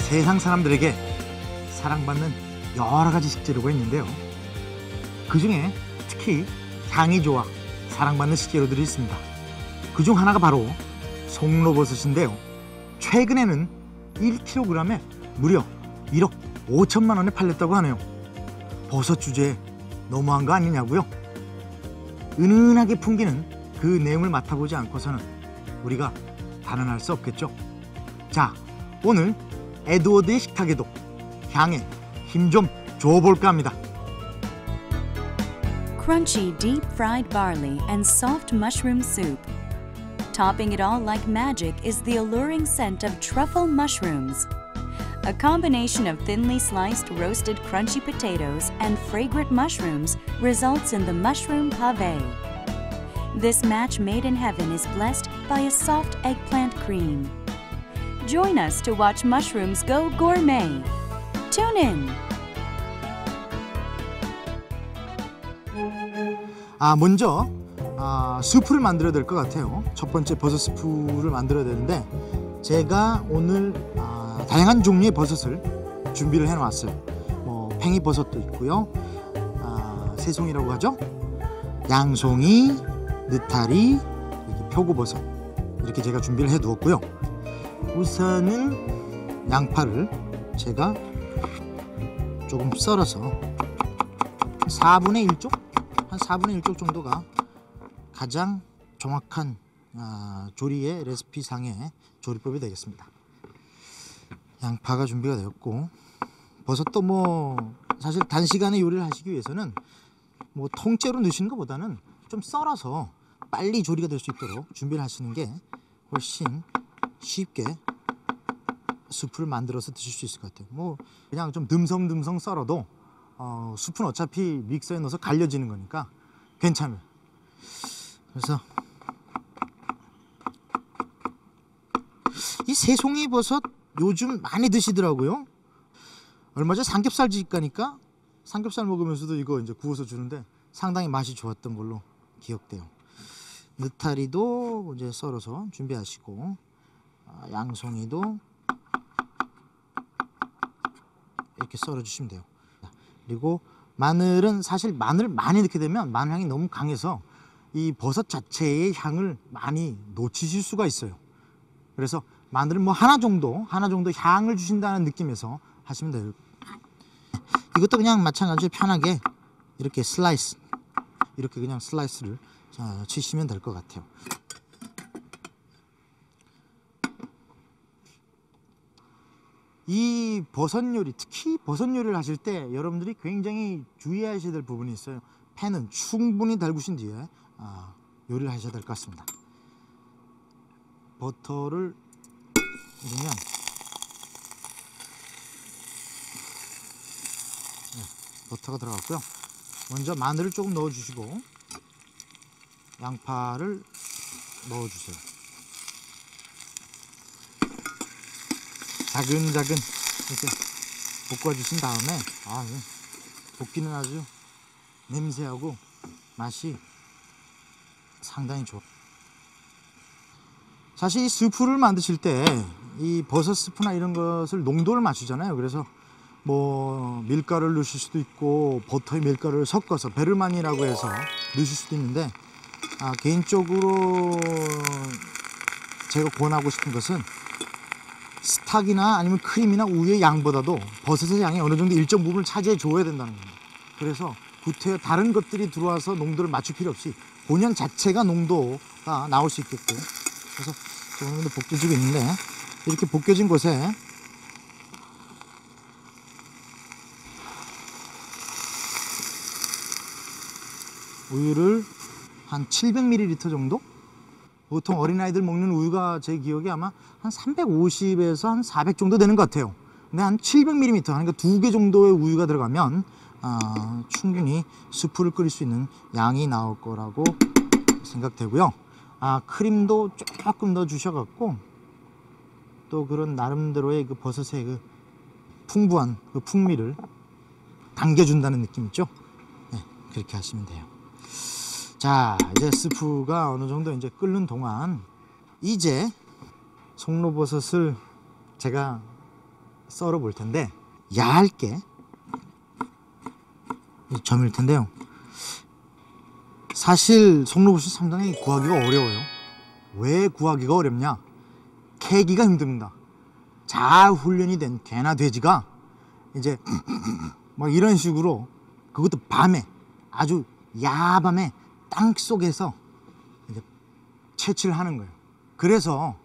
세상 사람들에게 사랑받는 여러 가지 식재료가 있는데요. 그 중에 특히 향이 좋아 사랑받는 식재료들이 있습니다. 그 중 하나가 바로 송로버섯인데요. 최근에는 1kg에 무려 1억 5천만 원에 팔렸다고 하네요. 버섯 주제에 너무한 거 아니냐고요? 은은하게 풍기는 그 내용을 맡아보지 않고서는 우리가 단언할 수 없겠죠. 자, 오늘 에드워드의 식탁에도 향에 힘 좀 줘볼까 합니다. Crunchy deep-fried barley and soft mushroom soup. Topping it all like magic is the alluring scent of truffle mushrooms. A combination of thinly sliced roasted crunchy potatoes and fragrant mushrooms results in the mushroom pave. This match made in heaven is blessed by a soft eggplant cream. Join us to watch mushrooms go gourmet. Tune in! 먼저 수프를 만들어야 될 것 같아요. 첫 번째 버섯 수프를 만들어야 되는데 제가 오늘 다양한 종류의 버섯을 준비를 해놨어요. 팽이버섯도 있고요, 새송이라고 하죠, 양송이, 느타리, 이렇게 표고버섯, 이렇게 제가 준비를 해두었고요. 우선은 양파를 제가 조금 썰어서 4분의 1쪽? 한 4분의 1쪽 정도가 가장 정확한 조리의 레시피상의 조리법이 되겠습니다. 양파가 준비가 되었고, 버섯도 사실 단시간에 요리를 하시기 위해서는 통째로 넣으시는 것보다는 좀 썰어서 빨리 조리가 될 수 있도록 준비를 하시는 게 훨씬 쉽게 수프를 만들어서 드실 수 있을 것 같아요. 그냥 좀 듬성듬성 썰어도 수프는 어차피 믹서에 넣어서 갈려지는 거니까 괜찮아요. 그래서 이 새송이 버섯 요즘 많이 드시더라고요. 얼마 전에 삼겹살집 가니까 삼겹살 먹으면서도 이거 이제 구워서 주는데 상당히 맛이 좋았던 걸로 기억돼요. 느타리도 이제 썰어서 준비하시고, 양송이도 이렇게 썰어 주시면 돼요. 그리고 마늘은 사실 마늘을 많이 넣게 되면 마늘 향이 너무 강해서 이 버섯 자체의 향을 많이 놓치실 수가 있어요. 그래서 마늘은 하나 정도 향을 주신다는 느낌에서 하시면 돼요. 이것도 그냥 마찬가지로 편하게 이렇게 슬라이스, 이렇게 그냥 슬라이스를 치시면 될 것 같아요. 이 버섯 요리, 특히 버섯 요리를 하실 때 여러분들이 굉장히 주의하셔야 될 부분이 있어요. 팬은 충분히 달구신 뒤에 요리를 하셔야 될 것 같습니다. 버터를 넣으면 버터가 들어갔고요. 먼저 마늘을 조금 넣어주시고 양파를 넣어주세요. 자근자근 이렇게 볶아주신 다음에 볶기는 아주 냄새하고 맛이 상당히 좋아요. 사실 이 스프를 만드실 때 이 버섯 스프나 이런 것을 농도를 맞추잖아요. 그래서 밀가루를 넣으실 수도 있고 버터에 밀가루를 섞어서 베르만이라고 해서 넣으실 수도 있는데, 개인적으로 제가 권하고 싶은 것은 스탁이나 아니면 크림이나 우유의 양보다도 버섯의 양이 어느 정도 일정 부분을 차지해 줘야 된다는 겁니다. 그래서 구태여 다른 것들이 들어와서 농도를 맞출 필요 없이 본연 자체가 농도가 나올 수 있게끔, 그래서 지금 볶여지고 있는데, 이렇게 볶여진 곳에 우유를 한 700ml 정도? 보통 어린아이들 먹는 우유가 제 기억에 아마 한 350에서 한 400 정도 되는 것 같아요. 근데 한 700ml, 그러니까 2개 정도의 우유가 들어가면 충분히 수프를 끓일 수 있는 양이 나올 거라고 생각되고요. 크림도 조금 넣어 주셔갖고 또 그런 나름대로의 그 버섯의 그 풍부한 그 풍미를 당겨준다는 느낌 있죠? 네, 그렇게 하시면 돼요. 자, 이제 스프가 어느 정도 이제 끓는 동안 이제 송로버섯을 제가 썰어 볼 텐데 얇게 점일 텐데요. 사실 송로버섯 상당히 구하기가 어려워요. 왜 구하기가 어렵냐? 캐기가 힘듭니다. 잘 훈련이 된 개나 돼지가 이제 막 이런 식으로, 그것도 밤에, 아주 야밤에 땅 속에서 이제 채취를 하는 거예요. 그래서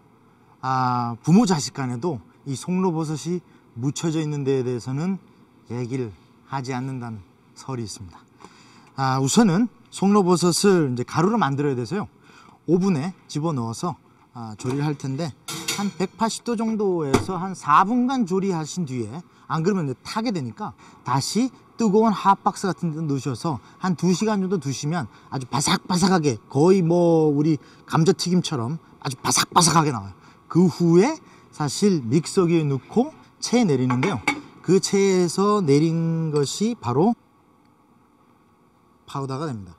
부모 자식 간에도 이 송로버섯이 묻혀져 있는 데에 대해서는 얘기를 하지 않는다는 설이 있습니다. 우선은 송로버섯을 이제 가루로 만들어야 돼서요, 오븐에 집어넣어서 조리를 할 텐데, 한 180도 정도에서 한 4분간 조리하신 뒤에, 안 그러면 이제 타게 되니까 다시 뜨거운 핫박스 같은 데 넣으셔서 한 2시간 정도 두시면 아주 바삭바삭하게, 거의 뭐 우리 감자튀김처럼 아주 바삭바삭하게 나와요. 그 후에 사실 믹서기에 넣고 체에 내리는데요, 그 체에서 내린 것이 바로 파우더가 됩니다.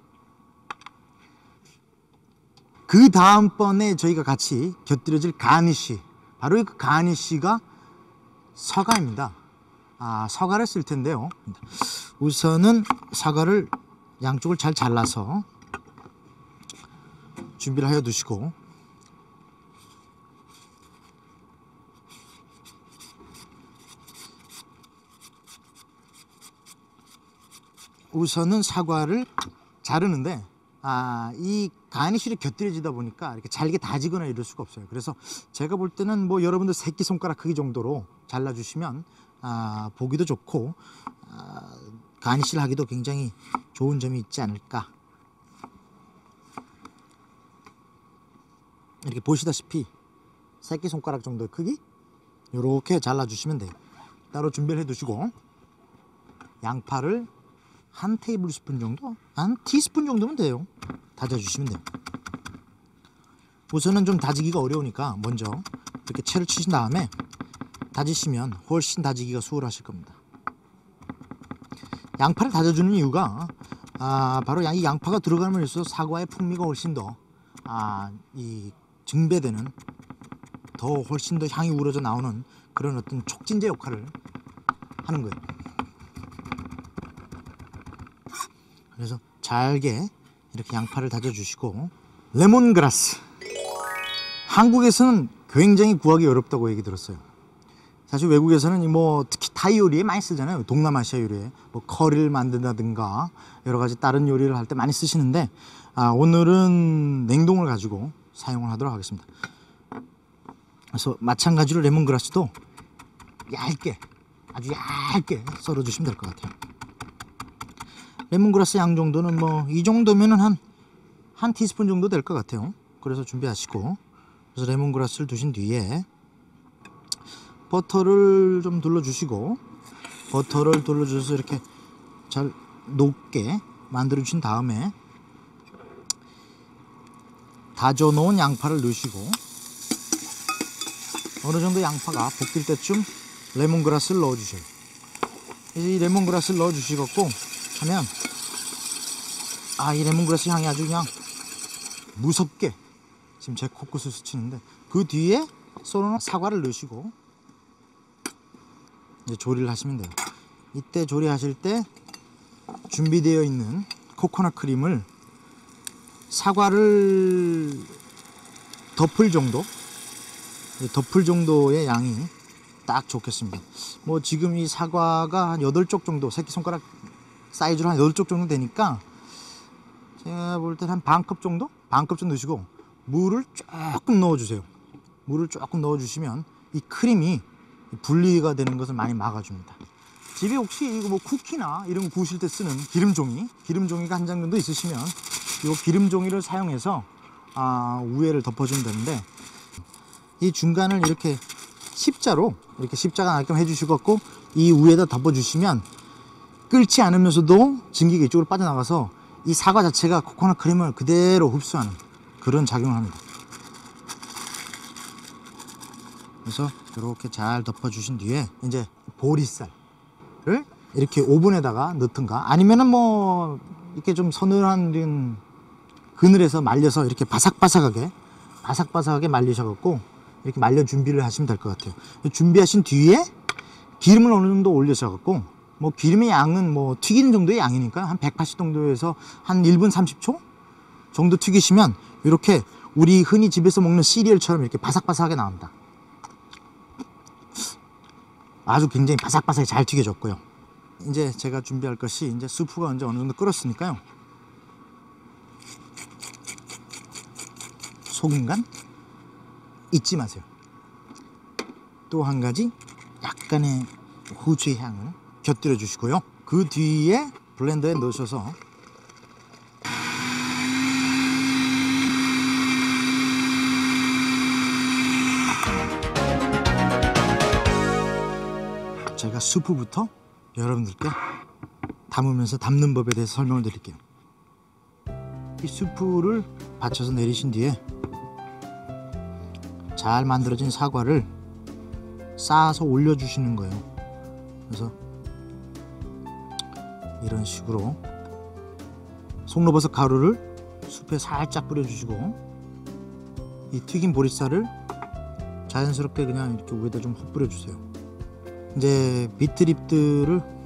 그 다음번에 저희가 같이 곁들여질 가니쉬, 바로 그 가니쉬가 사과입니다. 사과를 쓸 텐데요, 우선은 사과를 양쪽을 잘 잘라서 준비를 하여 두시고, 우선은 사과를 자르는데, 이 가니쉬를 곁들여지다 보니까 이렇게 잘게 다지거나 이럴 수가 없어요. 그래서 제가 볼 때는 뭐 여러분들 새끼손가락 크기 정도로 잘라주시면 보기도 좋고 가니쉬를 하기도 굉장히 좋은 점이 있지 않을까. 이렇게 보시다시피 새끼손가락 정도의 크기, 이렇게 잘라주시면 돼요. 따로 준비를 해 두시고, 양파를 한 테이블 스푼 정도? 한 티스푼 정도면 돼요. 다져주시면 돼요. 우선은 좀 다지기가 어려우니까 먼저 이렇게 채를 치신 다음에 다지시면 훨씬 다지기가 수월하실 겁니다. 양파를 다져주는 이유가 바로 이 양파가 들어감으로써 사과의 풍미가 훨씬 더 이 증배되는, 더 훨씬 더 향이 우러져 나오는 그런 어떤 촉진제 역할을 하는 거예요. 그래서 잘게 이렇게 양파를 다져주시고, 레몬그라스, 한국에서는 굉장히 구하기 어렵다고 얘기 들었어요. 사실 외국에서는 뭐 특히 타이 요리에 많이 쓰잖아요. 동남아시아 요리에 뭐 커리를 만든다든가 여러 가지 다른 요리를 할 때 많이 쓰시는데, 오늘은 냉동을 가지고 사용을 하도록 하겠습니다. 그래서 마찬가지로 레몬그라스도 얇게, 아주 얇게 썰어 주시면 될 것 같아요. 레몬그라스 양 정도는 뭐 이 정도면은 한 티스푼 정도 될 것 같아요. 그래서 준비하시고, 그래서 레몬그라스를 두신 뒤에 버터를 좀 둘러주시고, 버터를 둘러주셔서 이렇게 잘 녹게 만들어 주신 다음에 다져 놓은 양파를 넣으시고, 어느 정도 양파가 볶일 때쯤 레몬그라스를 넣어 주셔요. 이 레몬그라스를 넣어 주시고 하면 이 레몬그라스 향이 아주 그냥 무섭게 지금 제 코끝을 스치는데, 그 뒤에 썰어놓은 사과를 넣으시고 이제 조리를 하시면 돼요. 이때 조리하실 때 준비되어 있는 코코넛 크림을 사과를 덮을 정도의 양이 딱 좋겠습니다. 뭐 지금 이 사과가 한 8쪽 정도, 새끼손가락 사이즈로 한 8쪽 정도 되니까 제가 볼 때는 한 반컵 정도 넣으시고, 물을 조금 넣어주세요. 물을 조금 넣어주시면 이 크림이 분리가 되는 것을 많이 막아줍니다. 집에 혹시 이거 뭐 쿠키나 이런 거 구우실 때 쓰는 기름종이가 한 장 정도 있으시면 이 기름종이를 사용해서 위에를 덮어주면 되는데, 이 중간을 이렇게 십자로 이렇게 십자가 나게끔 해주시고 이 위에다 덮어주시면 끓지 않으면서도 증기가 이쪽으로 빠져나가서 이 사과 자체가 코코넛 크림을 그대로 흡수하는 그런 작용을 합니다. 그래서 이렇게 잘 덮어주신 뒤에 이제 보리쌀을 이렇게 오븐에다가 넣든가, 아니면은 뭐 이렇게 좀 서늘한 그늘에서 말려서 이렇게 바삭바삭하게 말리셔갖고 이렇게 말려 준비를 하시면 될 것 같아요. 준비하신 뒤에 기름을 어느 정도 올려서 갖고 뭐 기름의 양은 뭐 튀기는 정도의 양이니까 한 180 정도에서 한 1분 30초 정도 튀기시면 이렇게 우리 흔히 집에서 먹는 시리얼처럼 이렇게 바삭바삭하게 나옵니다. 아주 굉장히 바삭바삭하게 잘 튀겨졌고요. 이제 제가 준비할 것이 이제 수프가 이제 어느 정도 끓었으니까요. 소금간 잊지 마세요. 또 한 가지 약간의 후추의 향을 곁들여 주시고요. 그 뒤에 블렌더에 넣으셔서 제가 수프부터 여러분들께 담으면서 담는 법에 대해서 설명을 드릴게요. 이 수프를 받쳐서 내리신 뒤에 잘 만들어진 사과를 쌓아서 올려주시는 거예요. 그래서 이런 식으로 송로버섯 가루를 숲에 살짝 뿌려주시고 이 튀긴 보리쌀을 자연스럽게 그냥 이렇게 위에다 좀 흩뿌려 주세요. 이제 비트립들을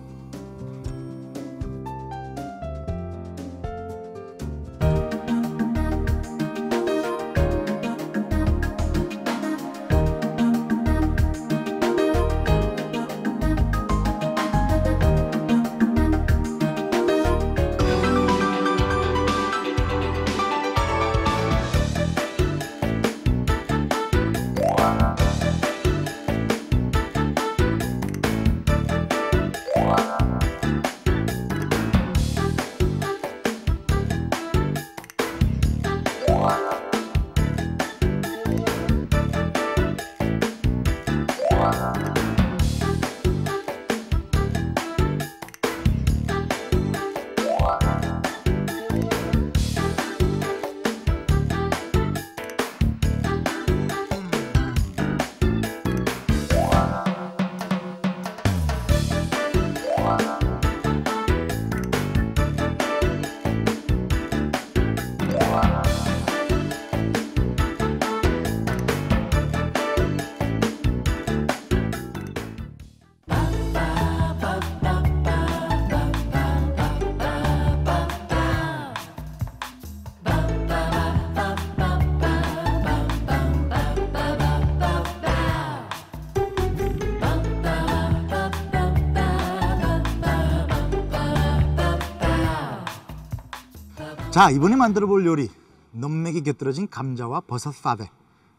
자, 이번에 만들어 볼 요리 넘맥이 곁들여진 감자와 버섯 파베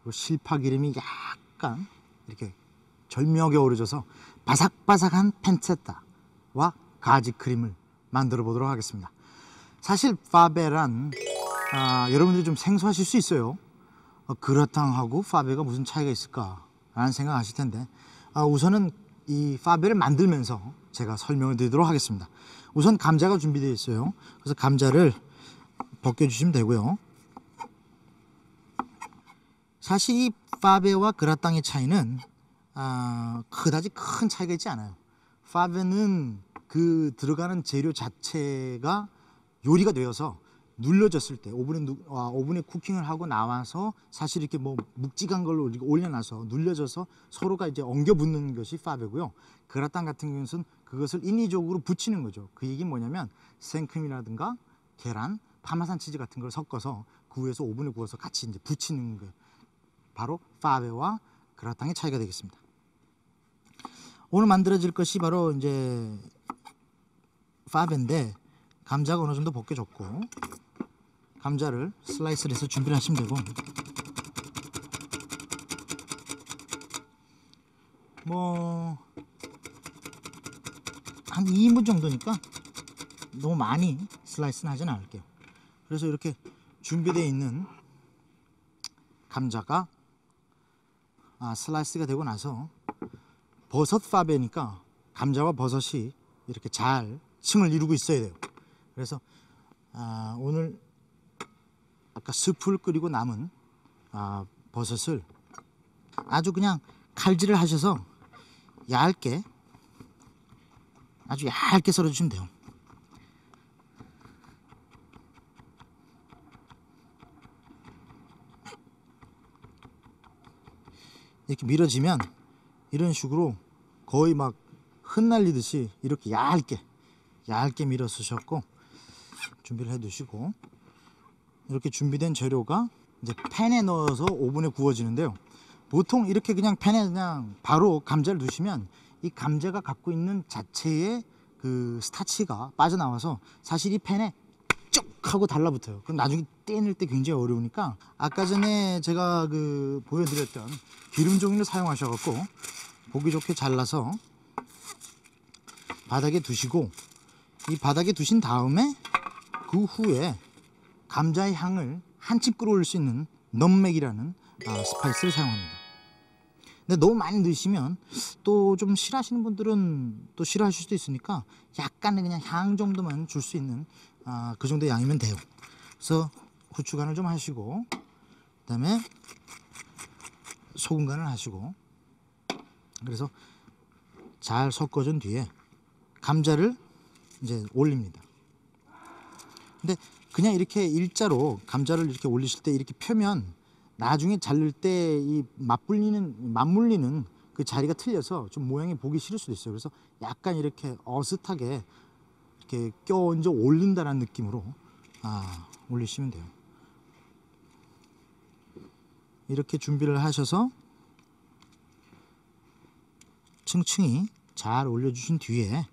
그리고 실파 기름이 약간 이렇게 절묘하게 어우러져서 바삭바삭한 펜체타와 가지 크림을 만들어 보도록 하겠습니다. 사실 파베란 여러분들이 좀 생소하실 수 있어요. 그라탕하고 파베가 무슨 차이가 있을까 라는 생각 하실 텐데 우선은 이 파베를 만들면서 제가 설명을 드리도록 하겠습니다. 우선 감자가 준비되어 있어요. 그래서 감자를 벗겨주시면 되고요. 사실 이 파베와 그라탕의 차이는 그다지 큰 차이가 있지 않아요. 파베는 그 들어가는 재료 자체가 요리가 되어서 눌러졌을 때 오븐에 쿠킹을 하고 나와서 사실 이렇게 뭐 묵직한 걸로 올려놔서 눌려져서 서로가 이제 엉겨 붙는 것이 파베고요. 그라탕 같은 경우는 그것을 인위적으로 붙이는 거죠. 그 얘기는 뭐냐면 생크림이라든가 계란, 파마산 치즈 같은 걸 섞어서 그 위에서 오븐에 구워서 같이 이제 붙이는 거 바로 파베와 그라탕의 차이가 되겠습니다. 오늘 만들어질 것이 바로 이제 파베인데 감자가 어느 정도 벗겨졌고 감자를 슬라이스를 해서 준비를 하시면 되고 뭐 한 2인분 정도니까 너무 많이 슬라이스는 하진 않을게요. 그래서 이렇게 준비되어 있는 감자가 슬라이스가 되고 나서 버섯 파베니까 감자와 버섯이 이렇게 잘 층을 이루고 있어야 돼요. 그래서 오늘 아까 스프를 끓이고 남은 버섯을 아주 그냥 칼질을 하셔서 아주 얇게 썰어주시면 돼요. 이렇게 밀어지면 이런 식으로 거의 막 흩날리듯이 이렇게 얇게 밀어 쓰셨고 준비를 해 두시고, 이렇게 준비된 재료가 이제 팬에 넣어서 오븐에 구워지는데요. 보통 이렇게 그냥 팬에 그냥 바로 감자를 넣으시면 이 감자가 갖고 있는 자체의 그 스타치가 빠져나와서 사실 이 팬에 쭉 하고 달라붙어요. 그럼 나중에 떼낼 때 굉장히 어려우니까 아까 전에 제가 그 보여드렸던 기름 종이를 사용하셔갖고 보기 좋게 잘라서 바닥에 두시고, 이 바닥에 두신 다음에 그 후에 감자의 향을 한층 끌어올릴 수 있는 넘맥이라는 스파이스를 사용합니다. 근데 너무 많이 넣으시면 또 좀 싫어하시는 분들은 또 싫어하실 수도 있으니까 약간의 그냥 향 정도만 줄 수 있는 그 정도의 양이면 돼요. 그래서 후추 간을 좀 하시고, 그 다음에 소금 간을 하시고, 그래서 잘 섞어준 뒤에 감자를 이제 올립니다. 근데 그냥 이렇게 일자로 감자를 이렇게 올리실 때 이렇게 펴면 나중에 자를 때 이 맞물리는 그 자리가 틀려서 좀 모양이 보기 싫을 수도 있어요. 그래서 약간 이렇게 어슷하게 이렇게 껴얹어 올린다는 느낌으로 올리시면 돼요. 이렇게 준비를 하셔서 층층이 잘 올려주신 뒤에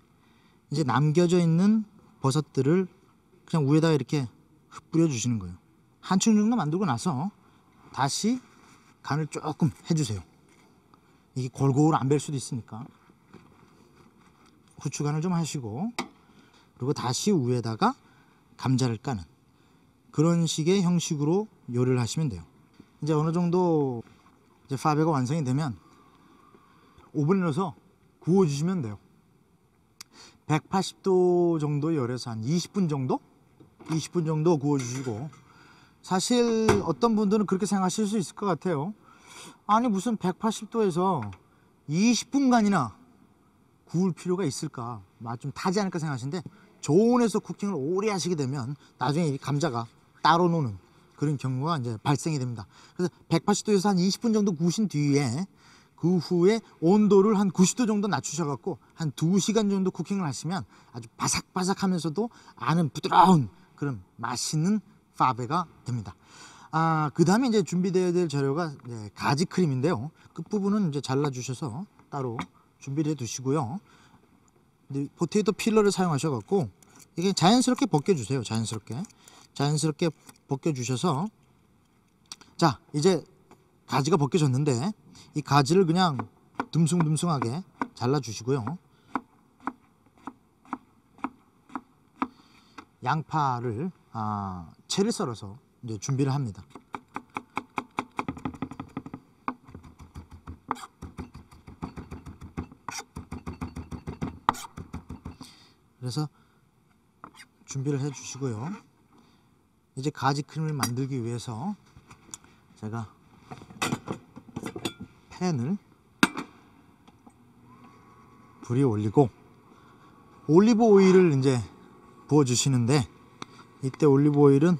이제 남겨져 있는 버섯들을 그냥 위에다가 이렇게 흩뿌려 주시는 거예요. 한 층 정도 만들고 나서 다시 간을 조금 해주세요. 이게 골고루 안 뵐 수도 있으니까 후추 간을 좀 하시고, 그리고 다시 위에다가 감자를 까는 그런 식의 형식으로 요리를 하시면 돼요. 이제 어느 정도 이제 파베가 완성이 되면 오븐에 넣어서 구워주시면 돼요. 180도 정도 열에서 한 20분 정도 구워주시고, 사실 어떤 분들은 그렇게 생각하실 수 있을 것 같아요. 아니 무슨 180도에서 20분간이나 구울 필요가 있을까, 맛 좀 타지 않을까 생각하시는데, 저온에서 쿠킹을 오래 하시게 되면 나중에 이 감자가 따로 노는 그런 경우가 이제 발생이 됩니다. 그래서 180도에서 한 20분 정도 구우신 뒤에 그 후에 온도를 한 90도 정도 낮추셔갖고 한 2시간 정도 쿠킹을 하시면 아주 바삭바삭하면서도 안은 부드러운 그런 맛있는 파베가 됩니다. 그 다음에 이제 준비되어야 될 재료가 이제 가지 크림인데요. 그 부분은 이제 잘라 주셔서 따로 준비를 해 두시고요. 포테이토 필러를 사용하셔갖고 이게 자연스럽게 벗겨주세요. 자연스럽게 벗겨주셔서, 자 이제 가지가 벗겨졌는데 이 가지를 그냥 듬숭듬숭하게 잘라주시고요. 양파를 채를 썰어서 이제 준비를 합니다. 그래서 준비를 해 주시고요. 이제 가지 크림을 만들기 위해서 제가 팬을 불이 올리고 올리브 오일을 이제 부어 주시는데, 이때 올리브 오일은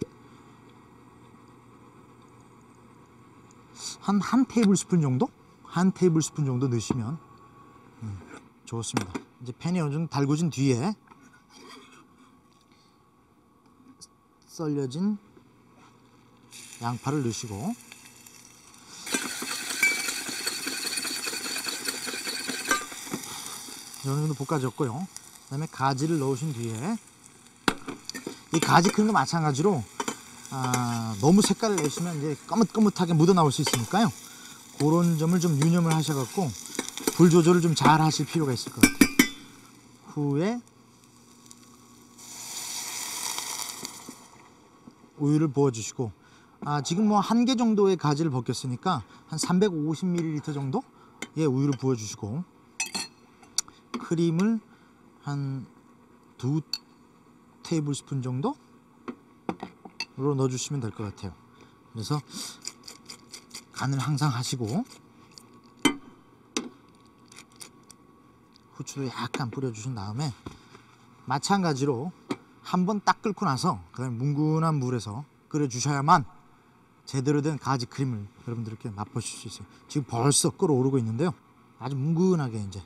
한 테이블스푼 정도 넣으시면 좋습니다. 이제 팬이 어느 정도 달궈진 뒤에 썰려진 양파를 넣으시고, 어느 정도 볶아졌고요. 그 다음에 가지를 넣으신 뒤에 이 가지 크림도 마찬가지로 너무 색깔을 내시면 이제 거뭇거뭇하게 묻어 나올 수 있으니까요. 그런 점을 좀 유념을 하셔갖고 불 조절을 좀 잘 하실 필요가 있을 것 같아요. 후에 우유를 부어주시고, 지금 뭐 1개 정도의 가지를 벗겼으니까 한 350ml 정도의 우유를 부어주시고, 크림을 한 2 테이블스푼 정도로 넣어주시면 될 것 같아요. 그래서 간을 항상 하시고 후추도 약간 뿌려주신 다음에 마찬가지로 한번 딱 끓고 나서 그다음에 뭉근한 물에서 끓여주셔야만 제대로 된 가지 크림을 여러분들께 맛보실 수 있어요. 지금 벌써 끓어오르고 있는데요. 아주 뭉근하게 이제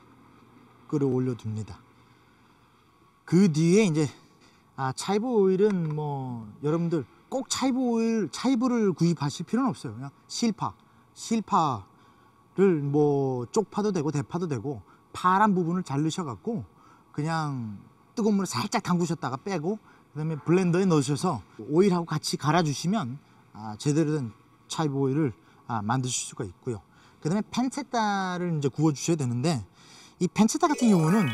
끌어올려 둡니다. 그 뒤에 이제 차이브 오일은 뭐 여러분들 꼭 차이브를 구입하실 필요는 없어요. 그냥 실파를 뭐 쪽파도 되고 대파도 되고 파란 부분을 자르셔 갖고 그냥 뜨거운 물에 살짝 담그셨다가 빼고 그다음에 블렌더에 넣으셔서 오일하고 같이 갈아주시면 제대로 된 차이브 오일을 만드실 수가 있고요. 그다음에 팬체타를 이제 구워 주셔야 되는데, 이 팬체타 같은 경우는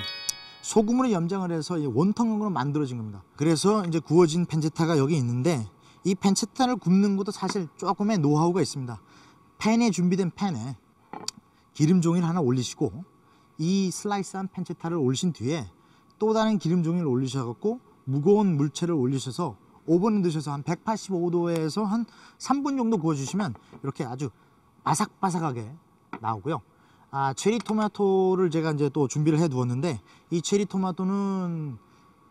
소금으로 염장을 해서 원통형으로 만들어진 겁니다. 그래서 이제 구워진 팬체타가 여기 있는데, 이 팬체타를 굽는 것도 사실 조금의 노하우가 있습니다. 팬에 준비된 팬에 기름 종이를 하나 올리시고 이 슬라이스한 팬체타를 올리신 뒤에 또 다른 기름 종이를 올리셔갖고 무거운 물체를 올리셔서 오븐에 넣으셔서 한 185도에서 한 3분 정도 구워주시면 이렇게 아주 바삭바삭하게 나오고요. 체리 토마토를 제가 이제 또 준비를 해 두었는데, 이 체리 토마토는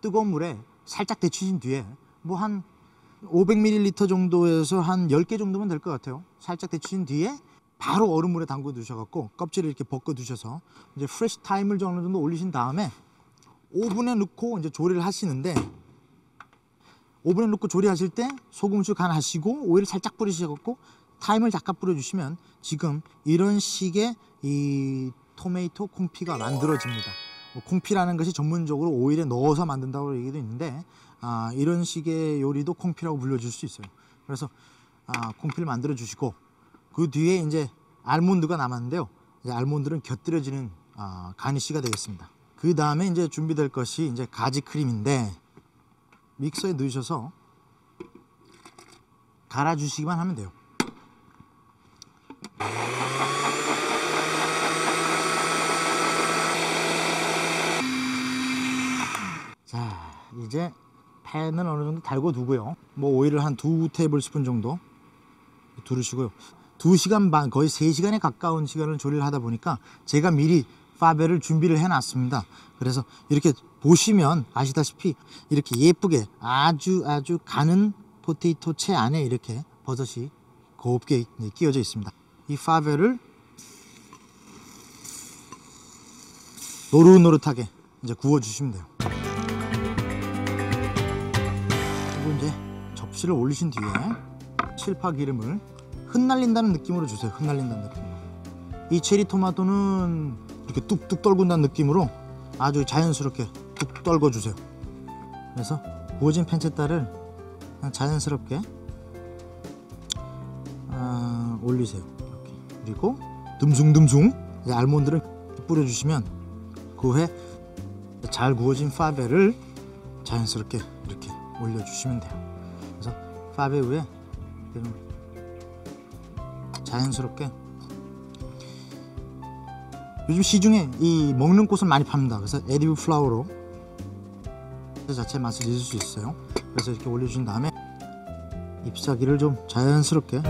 뜨거운 물에 살짝 데치신 뒤에 뭐 한 500ml 정도에서 한 10개 정도면 될 것 같아요. 살짝 데치신 뒤에 바로 얼음물에 담궈 두셔갖고 껍질을 이렇게 벗겨 두셔서 이제 프레시 타임을 어느 정도 올리신 다음에 오븐에 넣고 이제 조리를 하시는데, 오븐에 넣고 조리하실 때 소금술 간하시고 오일을 살짝 뿌리셔갖고 타임을 잠깐 뿌려주시면 지금 이런 식의 이 토마토 콩피가 만들어집니다. 콩피라는 것이 전문적으로 오일에 넣어서 만든다고 얘기도 있는데, 이런 식의 요리도 콩피라고 불려줄 수 있어요. 그래서 콩피를 만들어 주시고, 그 뒤에 이제 알몬드가 남았는데요. 이제 알몬드는 곁들여지는 가니쉬가 되겠습니다. 그 다음에 이제 준비될 것이 이제 가지 크림인데, 믹서에 넣으셔서 갈아주시기만 하면 돼요. 자, 이제 팬을 어느 정도 달궈 두고요. 뭐 오일을 한 2테이블스푼 정도 두르시고요. 2시간 반, 거의 3시간에 가까운 시간을 조리를 하다 보니까 제가 미리 파베를 준비를 해 놨습니다. 그래서 이렇게 보시면 아시다시피 이렇게 예쁘게 아주 가는 포테이토 채 안에 이렇게 버섯이 곱게 끼워져 있습니다. 이 파베를 노릇노릇하게 이제 구워 주시면 돼요. 그리고 이제 접시를 올리신 뒤에 칠파 기름을 흩날린다는 느낌으로 주세요. 흩날린다는 느낌으로. 이 체리 토마토는 이렇게 뚝뚝 떨군다는 느낌으로 아주 자연스럽게 뚝 떨궈 주세요. 그래서 구워진 팬체타를 그냥 자연스럽게 올리세요. 이렇게. 그리고 듬숭듬숭 이제 알몬드를 뿌려주시면 그 후에 잘 구워진 파베를 자연스럽게 이렇게 올려주시면 돼요. 그래서 파베 위에 자연스럽게, 요즘 시중에 이 먹는 꽃을 많이 팝니다. 그래서 에디브 플라워로 그 자체 맛을 잊을 수 있어요. 그래서 이렇게 올려주신 다음에 잎사귀를 좀 자연스럽게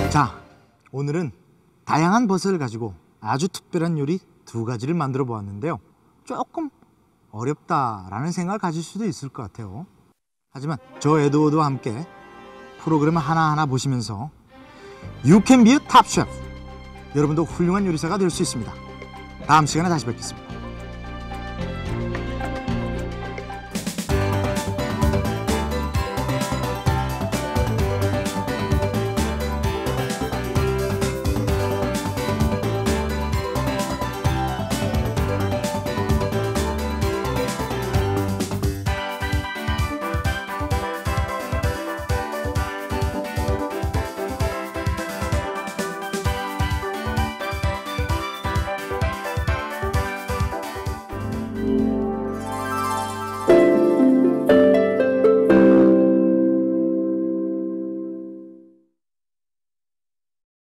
자, 오늘은 다양한 버섯을 가지고 아주 특별한 요리 2가지를 만들어 보았는데요. 조금 어렵다라는 생각을 가질 수도 있을 것 같아요. 하지만 저 에드워드와 함께 프로그램을 하나하나 보시면서 You can be a top chef. 여러분도 훌륭한 요리사가 될 수 있습니다. 다음 시간에 다시 뵙겠습니다.